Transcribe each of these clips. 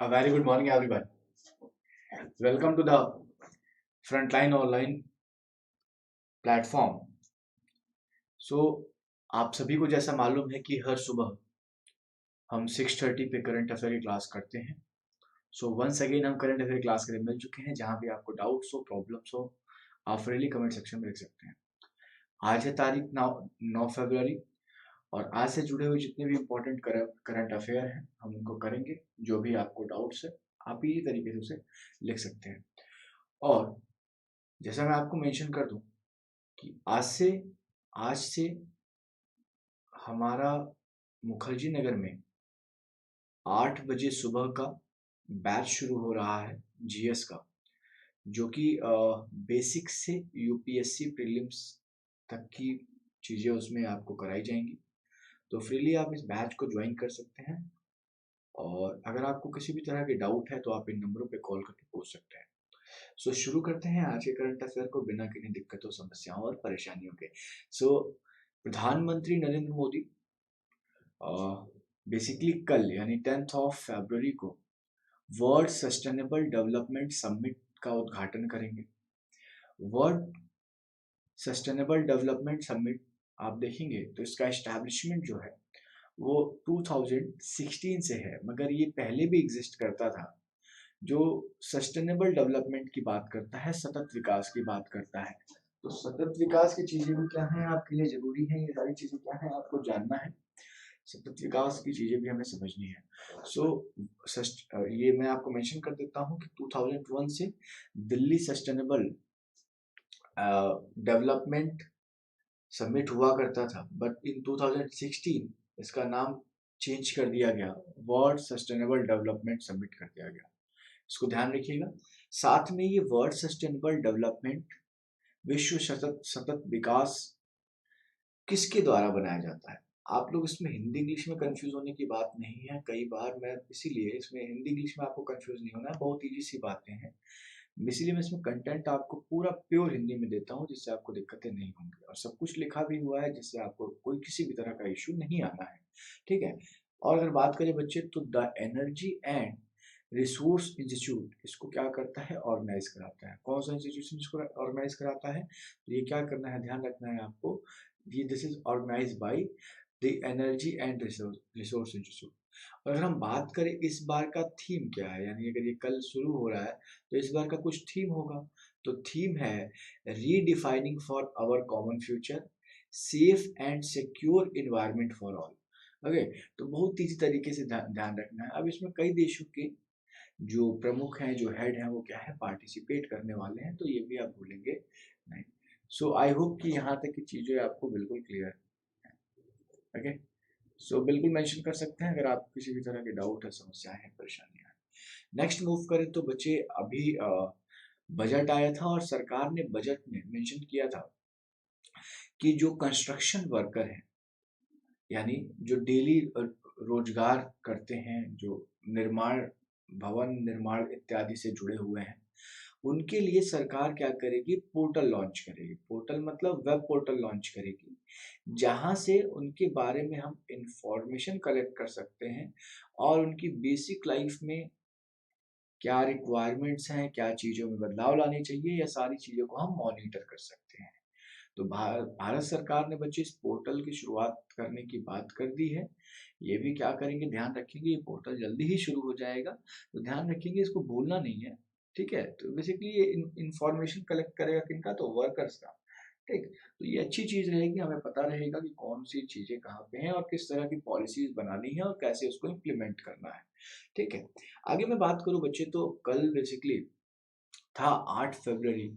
A very good morning, everyone. Welcome to the Frontline Online platform. So, आप सभी को जैसा मालूम है कि हर सुबह हम 6:30 पे करंट अफेयर की क्लास करते हैं. सो वंस अगेन हम करंट अफेयर क्लास के लिए मिल चुके हैं, जहाँ भी आपको डाउट्स हो, प्रॉब्लम्स हो, आप फ्रीली कमेंट सेक्शन में लिख सकते हैं. आज है तारीख 9 फरवरी और आज से जुड़े हुए जितने भी इम्पोर्टेंट करंट अफेयर हैं हम उनको करेंगे. जो भी आपको डाउट्स है आप इसी तरीके से उसे लिख सकते हैं. और जैसा मैं आपको मेंशन कर दूं कि आज से हमारा मुखर्जी नगर में 8 बजे सुबह का बैच शुरू हो रहा है जीएस का, जो कि बेसिक से यूपीएससी प्रीलिम्स तक की चीज़ें उसमें आपको कराई जाएंगी. तो फ्रीली आप इस बैच को ज्वाइन कर सकते हैं. और अगर आपको किसी भी तरह के डाउट है तो आप इन नंबरों पे कॉल करके पूछ सकते हैं. सो शुरू करते हैं आज के करंट अफेयर को बिना किन्हीं दिक्कतों, समस्याओं और परेशानियों के. सो प्रधानमंत्री नरेंद्र मोदी बेसिकली कल यानी 10 फरवरी को वर्ल्ड सस्टेनेबल डेवलपमेंट समिट का उद्घाटन करेंगे. वर्ल्ड सस्टेनेबल डेवलपमेंट समिट आप देखेंगे तो इसका एस्टैब्लिशमेंट जो है वो 2016 से है, मगर ये पहले भी एग्जिस्ट करता था. जो सस्टेनेबल डेवलपमेंट की बात करता है, सतत विकास की बात करता है. तो सतत विकास की चीजें भी क्या हैं आपके लिए जरूरी है, ये सारी चीजें क्या है आपको जानना है. सतत विकास की चीजें भी हमें समझनी है. सो ये मैं आपको मेंशन कर देता हूँ कि 2001 से दिल्ली सस्टेनेबल डेवलपमेंट समिट हुआ करता था, बट इन 2016 इसका नाम चेंज कर दिया गया, वर्ल्ड सस्टेनेबल डेवलपमेंट समिट कर दिया गया. इसको ध्यान रखिएगा. साथ में ये वर्ल्ड सस्टेनेबल डेवलपमेंट, विश्व सतत सतत विकास किसके द्वारा बनाया जाता है. आप लोग इसमें हिंदी इंग्लिश में कंफ्यूज होने की बात नहीं है. कई बार मैं इसीलिए इसमें हिंदी इंग्लिश में आपको कंफ्यूज नहीं होना है, बहुत ईजी सी बातें हैं. इसीलिए मैं इसमें कंटेंट आपको पूरा प्योर हिंदी में देता हूँ जिससे आपको दिक्कतें नहीं होंगी, और सब कुछ लिखा भी हुआ है जिससे आपको कोई किसी भी तरह का इश्यू नहीं आना है. ठीक है. और अगर बात करें बच्चे तो the energy and resource institute इसको क्या करता है, ऑर्गेनाइज कराता है. कौन सा इंस्टीट्यूशन इसको ऑर्गेनाइज कराता है, तो ये क्या करना है, ध्यान रखना है आपको. ये this is organise by the energy and resource institute. और अगर हम बात करें इस बार का थीम क्या है, यानी अगर ये कल शुरू हो रहा है तो इस बार का कुछ थीम होगा. तो थीम है redefining for our common future, safe and secure environment for all. Okay. तो बहुत इसी तरीके से ध्यान रखना है. अब इसमें कई देशों के जो प्रमुख हैं, जो हेड हैं, वो क्या है, पार्टिसिपेट करने वाले हैं, तो ये भी आप भूलेंगे नहीं. सो आई होप कि यहाँ तक की चीज़ें आपको बिल्कुल क्लियर है. ओके. सो बिल्कुल मेंशन कर सकते हैं अगर आप किसी भी तरह के डाउट है, समस्याएं हैं, परेशानियां हैं. नेक्स्ट मूव करें तो बच्चे अभी बजट आया था और सरकार ने बजट में मेंशन किया था कि जो कंस्ट्रक्शन वर्कर हैं, यानी जो डेली रोजगार करते हैं, जो निर्माण, भवन निर्माण इत्यादि से जुड़े हुए हैं, उनके लिए सरकार क्या करेगी, पोर्टल लॉन्च करेगी. पोर्टल मतलब वेब पोर्टल लॉन्च करेगी, जहां से उनके बारे में हम इंफॉर्मेशन कलेक्ट कर सकते हैं और उनकी बेसिक लाइफ में क्या रिक्वायरमेंट्स हैं, क्या चीज़ों में बदलाव लाने चाहिए, या सारी चीज़ों को हम मॉनिटर कर सकते हैं. तो भारत सरकार ने बच्चे इस पोर्टल की शुरुआत करने की बात कर दी है. ये भी क्या करेंगे, ध्यान रखेंगे, ये पोर्टल जल्दी ही शुरू हो जाएगा, तो ध्यान रखेंगे, इसको भूलना नहीं है. ठीक है. तो बेसिकली ये इंफॉर्मेशन कलेक्ट करेगा किनका, तो वर्कर्स का. ठीक. तो ये अच्छी चीज रहेगी, हमें पता रहेगा कि कौन सी चीजें कहाँ पे हैं और किस तरह की पॉलिसीज बनानी है और कैसे उसको इम्प्लीमेंट करना है. ठीक है. आगे मैं बात करूं बच्चे तो कल बेसिकली था 8 फरवरी,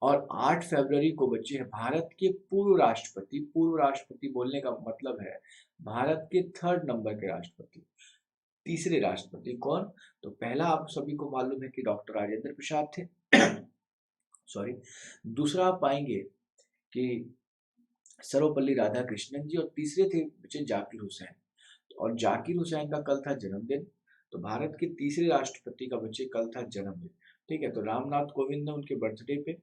और 8 फरवरी को बच्चे भारत के पूर्व राष्ट्रपति बोलने का मतलब है भारत के थर्ड नंबर के राष्ट्रपति, तीसरे राष्ट्रपति कौन, तो पहला आप सभी को मालूम है कि डॉक्टर राजेंद्र प्रसाद थे. सॉरी. दूसरा आप पाएंगे कि सर्वपल्ली राधाकृष्णन जी, और तीसरे थे बच्चे जाकिर हुसैन. और जाकिर हुसैन का कल था जन्मदिन. तो भारत के तीसरे राष्ट्रपति का बच्चे कल था जन्मदिन. ठीक है. तो रामनाथ कोविंद ने उनके बर्थडे पे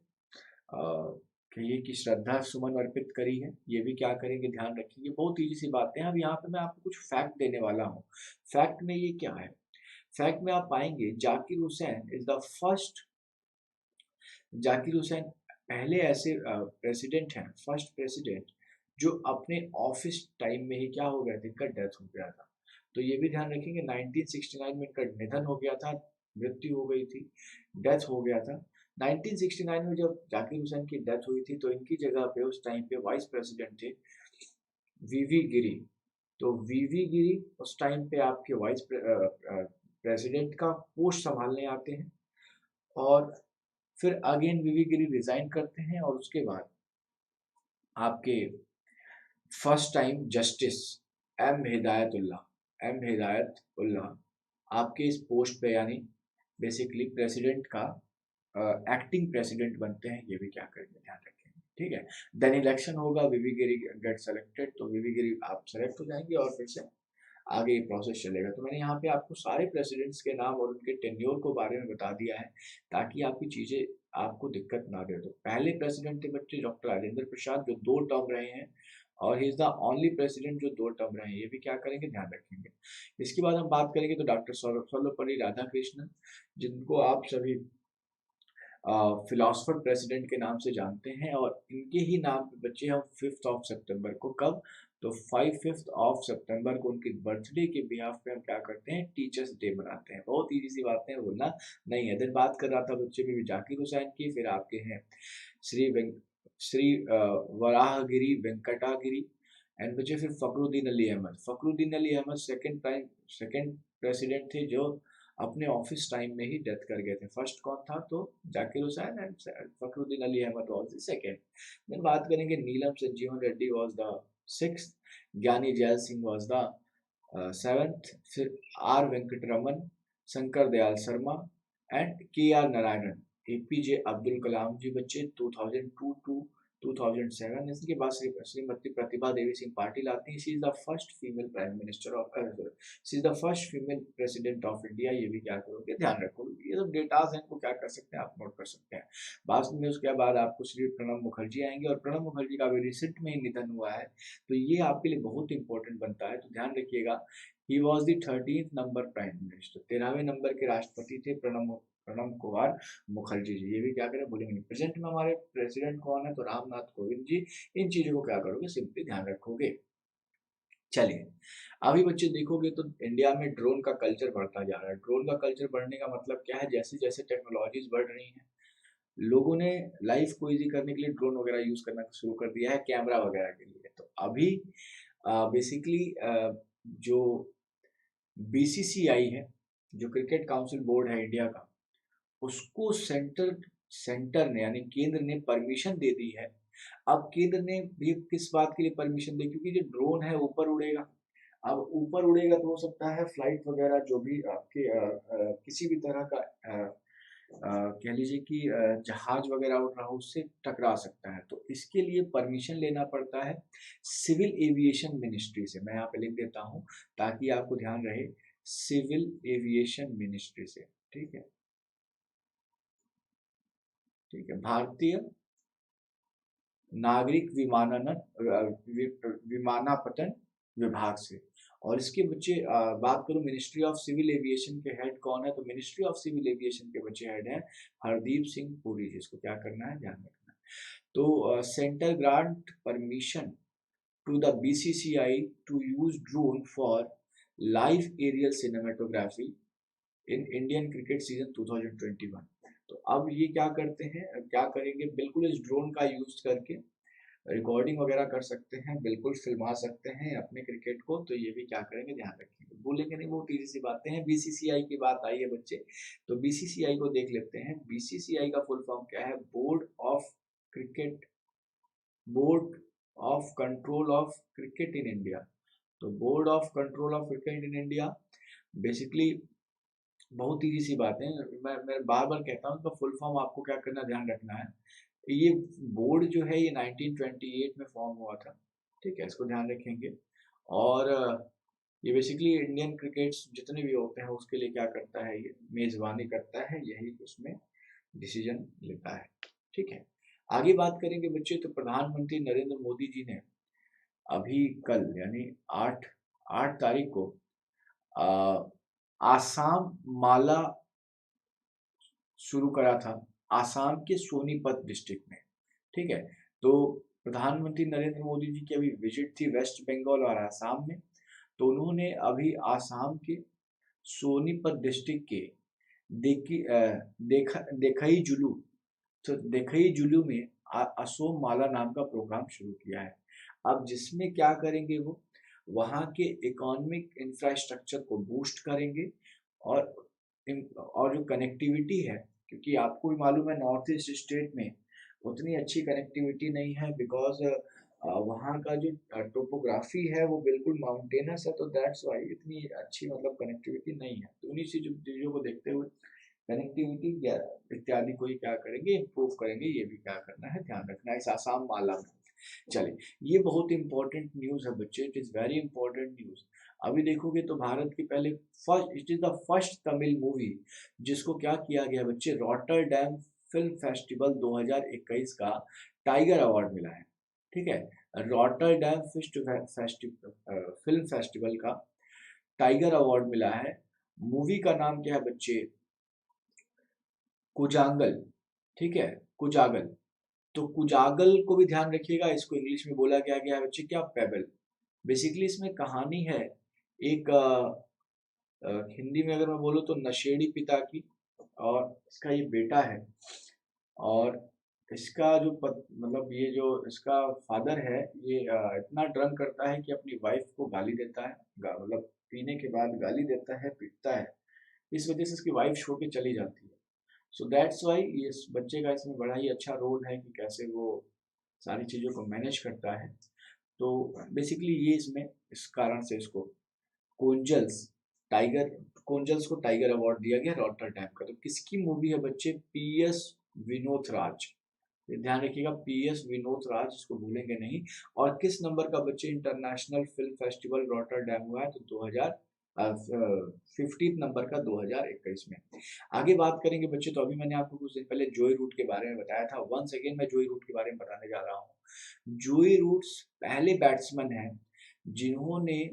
कहिए कि श्रद्धा सुमन अर्पित करी है. ये भी क्या करेंगे, ध्यान रखेंगे. बहुत ईजी सी बातें हैं. अब यहाँ पे मैं आपको कुछ फैक्ट देने वाला हूँ. फैक्ट में ये क्या है, फैक्ट में आप पाएंगे Zakir Hussain is the first, Zakir Hussain पहले ऐसे प्रेसिडेंट हैं, फर्स्ट प्रेसिडेंट जो अपने ऑफिस टाइम में ही क्या हो गया था, इनका डेथ हो गया था। तो ये भी ध्यान रखेंगे 1969 में इनका निधन हो गया था, मृत्यु हो गई थी, डेथ हो गया था। 1969 में जब जाकिर हुसैन की डेथ हुई थी तो इनकी जगह पे उस टाइम पे वाइस प्रेसिडेंट थे वीवी गिरी। तो वीवी गिरी उस टाइम पे आपके वाइस प्रेसिडेंट का पोस्ट संभालने आते हैं, और फिर अगेन वीवी गिरी रिजाइन करते हैं, और उसके बाद आपके first time Justice M Hidayatullah आपके इस पोस्ट पे यानी बेसिकली प्रेसिडेंट का एक्टिंग प्रेसिडेंट बनते हैं। ये भी क्या करेंगे, ध्यान रखेंगे, ठीक है। देन इलेक्शन होगा, वीवी गिरी गेट सेलेक्टेड, तो वीवी गिरी आप सेलेक्ट हो जाएंगे और फिर से आगे ये प्रोसेस चलेगा। तो मैंने यहाँ पे आपको सारे प्रेसिडेंट्स के नाम और उनके टेन्योर को बारे में बता दिया है ताकि आपकी चीज़ें आपको दिक्कत ना दे। तो पहले प्रेसिडेंट थे बच्चे डॉक्टर राजेंद्र प्रसाद जो 2 टर्म रहे हैं, और he is the only president जो 2 टर्म रहे हैं। ये भी क्या करेंगे, ध्यान रखेंगे। इसके बाद हम बात करेंगे तो डॉक्टर सर्वपल्ली राधाकृष्णन, जिनको आप सभी फिलोसफर प्रेसिडेंट के नाम से जानते हैं, और इनके ही नाम पे बच्चे हम 5 ऑफ सितंबर को, कब, तो 5 ऑफ सितंबर को उनके बर्थडे के बिहाफ पे हम क्या करते हैं, टीचर्स डे मनाते हैं। बहुत ईजी सी बातें हैं, बोलना नहीं है। देन बात कर रहा था बच्चे में भी जाकिर हुसैन की, फिर आपके हैं श्री वराहगिरी वेंकटागिरी, एंड बच्चे फिर फखरुद्दीन अली अहमद। फखरुद्दीन अली अहमद सेकंड प्रेसिडेंट थे जो अपने ऑफिस टाइम में ही डेथ कर गए थे। फर्स्ट कौन था, तो Zakir Hussain, and Fakhruddin Ali Ahmed was the second. Then बात करेंगे Neelam Sanjiva Reddy was the 6th, Giani Zail Singh was the 7th, फिर R Venkataraman, Shankar Dayal Sharma, and K R Narayanan. APJ Abdul Kalam ji बच्चे 2002 टू 2007। इसके बाद श्रीमती प्रतिभा देवी सिंह पाटिल आती हैं। She is the first female prime minister of, she is the first female president of India. ये भी क्या करोगे, ध्यान रखोगे। ये सब डेटाज हैं, इनको क्या कर सकते हैं, आप नोट कर सकते हैं। बाद में उसके बाद आपको श्री प्रणब मुखर्जी आएंगे, और प्रणब मुखर्जी का भी रिसेंट में ही निधन हुआ है, तो ये आपके लिए बहुत इंपॉर्टेंट बनता है। तो ध्यान रखिएगा, he was the 13th number prime minister, 13वें नंबर के राष्ट्रपति थे प्रणब कुमार मुखर्जी जी। ये भी क्या करें, भूलेंगे नहीं। प्रेजेंट में हमारे प्रेसिडेंट कौन है, तो रामनाथ कोविंद जी। इन चीजों को क्या करोगे, सिंपली ध्यान रखोगे। चलिए, अभी बच्चे देखोगे तो इंडिया में ड्रोन का कल्चर बढ़ता जा रहा है। ड्रोन का कल्चर बढ़ने का मतलब क्या है, जैसे जैसे टेक्नोलॉजीज बढ़ रही हैं, लोगों ने लाइफ को इजी करने के लिए ड्रोन वगैरह यूज करना शुरू कर दिया है, कैमरा वगैरह के लिए। तो अभी बेसिकली जो बीसीसीआई है, जो क्रिकेट काउंसिल बोर्ड है इंडिया का, उसको सेंटर ने यानी केंद्र ने परमिशन दे दी है। अब केंद्र ने भी किस बात के लिए परमिशन दी, क्योंकि जो ड्रोन है ऊपर उड़ेगा। अब ऊपर उड़ेगा तो हो सकता है फ्लाइट वगैरह जो भी आपके किसी भी तरह का कह लीजिए कि जहाज वगैरह उड़ रहा हो उससे टकरा सकता है। तो इसके लिए परमिशन लेना पड़ता है सिविल एविएशन मिनिस्ट्री से। मैं यहाँ पे लिख देता हूँ ताकि आपको ध्यान रहे, सिविल एविएशन मिनिस्ट्री से, ठीक है, ठीक है, भारतीय नागरिक विमानापतन विभाग से। और इसके बच्चे बात करूं मिनिस्ट्री ऑफ सिविल एविएशन के हेड कौन है, तो मिनिस्ट्री ऑफ सिविल एविएशन के बच्चे हेड हैं हरदीप सिंह पुरी, जिसको क्या करना है, ध्यान रखना है। तो centre grant permission to the BCCI to use drone for live aerial cinematography in Indian cricket season 2021। तो अब ये क्या करते हैं, क्या करेंगे, बिल्कुल इस ड्रोन का यूज करके रिकॉर्डिंग वगैरह कर सकते हैं, बिल्कुल फिल्मा सकते हैं अपने क्रिकेट को। तो ये भी क्या करेंगे, ध्यान रखेंगे, भूलेंगे नहीं। बहुत ईजी सी बातें हैं। बीसीसीआई की बात आई है बच्चे, तो बीसीसीआई को देख लेते हैं। बीसीसीआई का फुल फॉर्म क्या है, board of control of cricket in India. तो board of control of cricket in India basically बहुत ईजी सी बात है। मैं बार बार कहता हूँ, इसका फुल फॉर्म आपको क्या करना, ध्यान रखना है। ये बोर्ड जो है ये 1928 में फॉर्म हुआ था, ठीक है, इसको ध्यान रखेंगे। और ये बेसिकली इंडियन क्रिकेट्स जितने भी होते हैं उसके लिए क्या करता है, ये मेजबानी करता है, यही उसमें डिसीजन लेता है, ठीक है। आगे बात करेंगे बच्चे, तो प्रधानमंत्री नरेंद्र मोदी जी ने अभी कल यानी 8 तारीख को आसाम माला शुरू करा था आसाम के सोनीपत डिस्ट्रिक्ट में। ठीक है, तो प्रधानमंत्री नरेंद्र मोदी जी की अभी विजिट थी वेस्ट बंगाल और आसाम में, तो उन्होंने अभी आसाम के सोनीपत डिस्ट्रिक्ट के देखई जुलू, तो देखई जुलू में असोम माला नाम का प्रोग्राम शुरू किया है। अब जिसमें क्या करेंगे वो वहाँ के इकोनॉमिक इंफ्रास्ट्रक्चर को बूस्ट करेंगे और और जो कनेक्टिविटी है, क्योंकि आपको भी मालूम है नॉर्थ ईस्ट स्टेट में उतनी अच्छी कनेक्टिविटी नहीं है, बिकॉज वहाँ का जो टोपोग्राफी है वो बिल्कुल माउंटेनस है, तो दैट्स वाई इतनी अच्छी मतलब कनेक्टिविटी नहीं है। तो उन्हीं चीज़ों को देखते हुए कनेक्टिविटी इत्यादि को ही क्या करेंगे, इम्प्रूव करेंगे। ये भी क्या करना है, ध्यान रखना है इस आसाम माला में। चलिए, ये बहुत इंपॉर्टेंट न्यूज़ है बच्चे, it is very important news. अभी देखोगे तो भारत की पहले first, it is the first Tamil movie जिसको क्या किया गया बच्चे, रॉटरडैम फिल्म फेस्टिवल 2021 का टाइगर अवार्ड मिला है। ठीक है, रॉटरडैम फिल्म फेस्टिवल का टाइगर अवार्ड मिला है। मूवी का नाम क्या है बच्चे, कुजांगल। ठीक है, कुजागल। तो कुजागल को भी ध्यान रखिएगा, इसको इंग्लिश में बोला गया है बच्चे क्या, पेबल। बेसिकली इसमें कहानी है एक हिंदी में अगर मैं बोलूँ तो नशेड़ी पिता की, और इसका ये बेटा है, और इसका जो मतलब ये जो इसका फादर है ये इतना ड्रंक करता है कि अपनी वाइफ को गाली देता है, मतलब पीने के बाद गाली देता है, पीटता है। इस वजह से इसकी वाइफ छोड़ के चली जाती है। सो दैट्स वाई ये इस बच्चे का इसमें बड़ा ही अच्छा रोल है कि कैसे वो सारी चीज़ों को मैनेज करता है। तो बेसिकली ये इसमें इस कारण से इसको कोंजल्स टाइगर कोंजल्स को टाइगर अवार्ड दिया गया रॉटरडैम का। तो किसकी मूवी है बच्चे, पीएस विनोद राज। ये ध्यान रखिएगा, पीएस विनोद राज, इसको भूलेंगे नहीं। और किस नंबर का बच्चे इंटरनेशनल फिल्म फेस्टिवल रॉटरडैम हुआ है, तो 15 नंबर का 2021 में। आगे बात करेंगे बच्चे, तो अभी मैंने आपको कुछ दिन पहले जोई रूट के बारे में बताया था, वंस अगेन मैं जोई रूट के बारे में बताने जा रहा हूँ। जोई रूट्स पहले बैट्समैन हैं जिन्होंने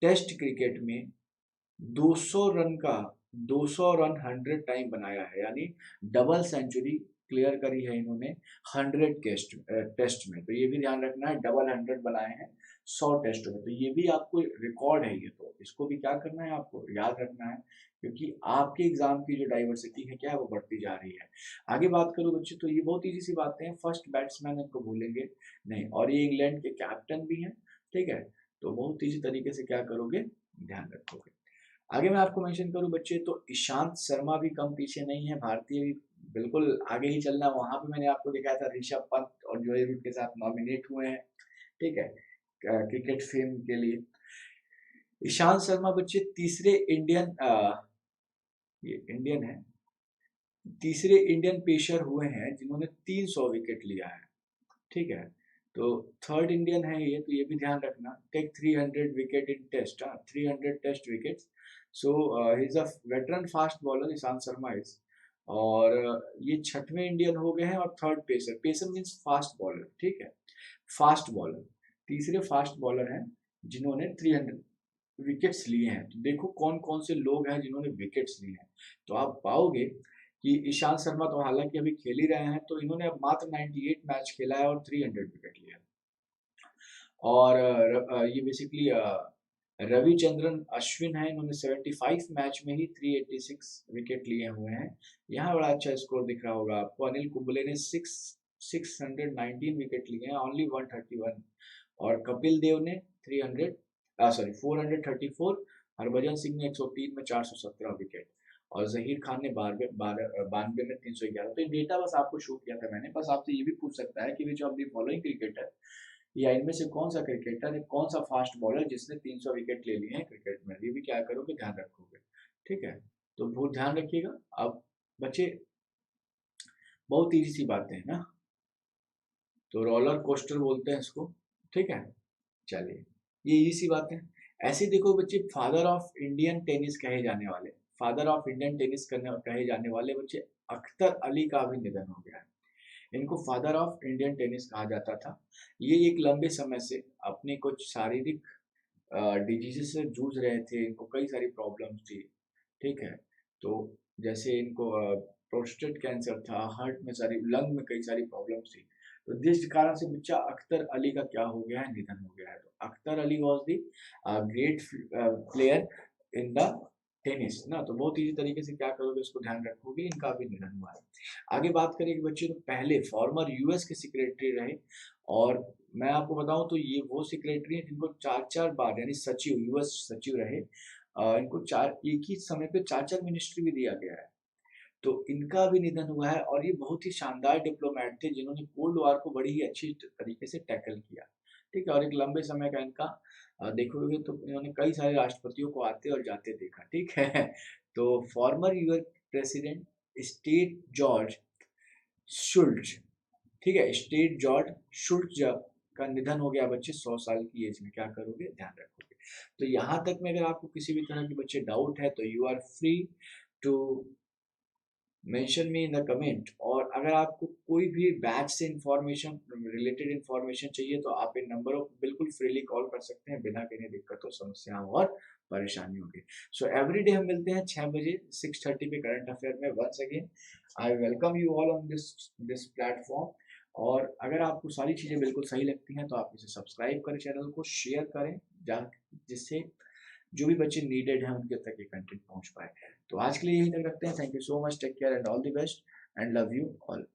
टेस्ट क्रिकेट में 200 रन का 200 रन 100 टाइम बनाया है, यानी डबल सेंचुरी क्लियर करी है इन्होंने 100 टेस्ट में। तो ये भी ध्यान रखना है, डबल 100 बनाए हैं 100 टेस्ट में, तो ये भी आपको रिकॉर्ड है। ये तो इसको भी क्या करना है, आपको याद रखना है, क्योंकि आपके एग्जाम की जो डाइवर्सिटी है क्या है वो बढ़ती जा रही है। आगे बात करूँ बच्चे, तो ये बहुत ईजी सी बातें हैं, फर्स्ट बैट्समैन इनको भूलेंगे नहीं, और ये इंग्लैंड के कैप्टन भी हैं। ठीक है, तो बहुत ईजी तरीके से क्या करोगे, ध्यान रखोगे। आगे मैं आपको मेंशन करूं बच्चे, तो ईशांत शर्मा भी कम पीछे नहीं है, भारतीय भी बिल्कुल आगे ही चलना। वहां पे मैंने आपको दिखाया था ऋषभ पंत और जोई रूट के साथ नॉमिनेट हुए हैं। ठीक है, क्रिकेट फेम के लिए। ईशांत शर्मा बच्चे तीसरे इंडियन ये इंडियन है, तीसरे इंडियन पेशर हुए हैं जिन्होंने 300 विकेट लिया है। ठीक है, तो थर्ड इंडियन है ये, तो ये भी ध्यान रखना, take 300 wicket in test, 300 test wickets. So he is a veteran fast bowler Ishant Sharma is, और ये छठवें इंडियन हो गए हैं, और third pacer, pacer means fast bowler. ठीक है, फास्ट बॉलर, तीसरे फास्ट बॉलर हैं जिन्होंने 300 विकेट्स लिए हैं। तो देखो कौन कौन से लोग हैं जिन्होंने विकेट्स लिए हैं, तो आप पाओगे कि ईशांत शर्मा तो हालांकि अभी खेल ही रहे हैं, तो इन्होंने अब मात्र 98 मैच खेला है और 300 विकेट लिया। और ये बेसिकली रविचंद्रन अश्विन है, इन्होंने 75 मैच में ही 386 विकेट लिए हुए हैं। यहाँ बड़ा अच्छा स्कोर दिख रहा होगा आपको। अनिल कुंबले ने 619 विकेट लिए हैं, ओनली 131। और कपिल देव ने 434, हरभजन सिंह ने 103 में 417 विकेट, और जहीर खान ने 92 में 311। तो ये डेटा बस आपको शो किया था मैंने। बस आपसे ये भी पूछ सकता है कि which of the following cricketer, या इनमें से कौन सा क्रिकेटर, कौन सा फास्ट बॉलर जिसने 300 विकेट ले लिए हैं क्रिकेट में। ये भी क्या करोगे, ध्यान रखोगे। ठीक है, तो बहुत ध्यान रखिएगा। अब बच्चे बहुत ईजी सी बातें हैं ना, तो रोलर कोस्टर बोलते हैं इसको। ठीक है, चलिए, ये इजी सी बात है। ऐसे देखो बच्चे, फादर ऑफ इंडियन टेनिस कहे जाने वाले, फादर ऑफ इंडियन टेनिस कहे जाने वाले बच्चे अख्तर अली का भी निधन हो गया है। इनको फादर ऑफ इंडियन टेनिस कहा जाता था। ये एक लंबे समय से अपनी कुछ शारीरिक डिजीज से जूझ रहे थे, इनको कई सारी प्रॉब्लम्स थी। ठीक है। तो जैसे इनको प्रोस्टेट कैंसर था, हार्ट में सारी, लंग में कई सारी प्रॉब्लम्स थी, तो जिस कारण से बच्चा अख्तर अली का क्या हो गया है, निधन हो गया है। तो Akhtar Ali was the great player in the tennis ना। तो बहुत इजी तरीके से क्या करोगे, उसको ध्यान रखोगे, इनका भी निधन हुआ है। आगे बात करें कि बच्चे तो पहले फॉर्मर यूएस के सेक्रेटरी रहे, और मैं आपको बताऊं तो ये वो सेक्रेटरी हैं जिनको चार चार बार, यानी सचिव, यूएस सचिव रहे। इनको चार, एक ही समय पे चार चार मिनिस्ट्री भी दिया गया है। तो इनका भी निधन हुआ है, और ये बहुत ही शानदार डिप्लोमेट थे जिन्होंने कोल्ड वॉर को बड़ी ही अच्छी तरीके से टैकल किया। ठीक है, और एक लंबे समय का इनका देखोगे तो इन्होंने कई सारे राष्ट्रपतियों को आते और जाते देखा। ठीक है। तो former US president state George Shultz, ठीक है, स्टेट जॉर्ज शुल्ट्ज का निधन हो गया बच्चे 100 साल की एज में। क्या करोगे, ध्यान रखोगे। तो यहाँ तक में अगर आपको किसी भी तरह के बच्चे डाउट है तो you are free to mention me in the comment. और अगर आपको कोई भी बैच से इंफॉर्मेशन, रिलेटेड इंफॉर्मेशन चाहिए, तो आप इन नंबरों को बिल्कुल फ्रीली कॉल कर सकते हैं, बिना किन्हीं दिक्कतों, समस्याओं और परेशानियों के। सो एवरीडे हम मिलते हैं 6 बजे 6:30 पे करंट अफेयर में। Once again I welcome you all on this platform. और अगर आपको सारी चीज़ें बिल्कुल सही लगती हैं तो आप इसे सब्सक्राइब करें, चैनल को शेयर करें, जिससे जो भी बच्चे नीडेड हैं उनके तक ये कंटेंट पहुंच पाए। तो आज के लिए यही तक रखते हैं। Thank you so much, take care and all the best, and love you all.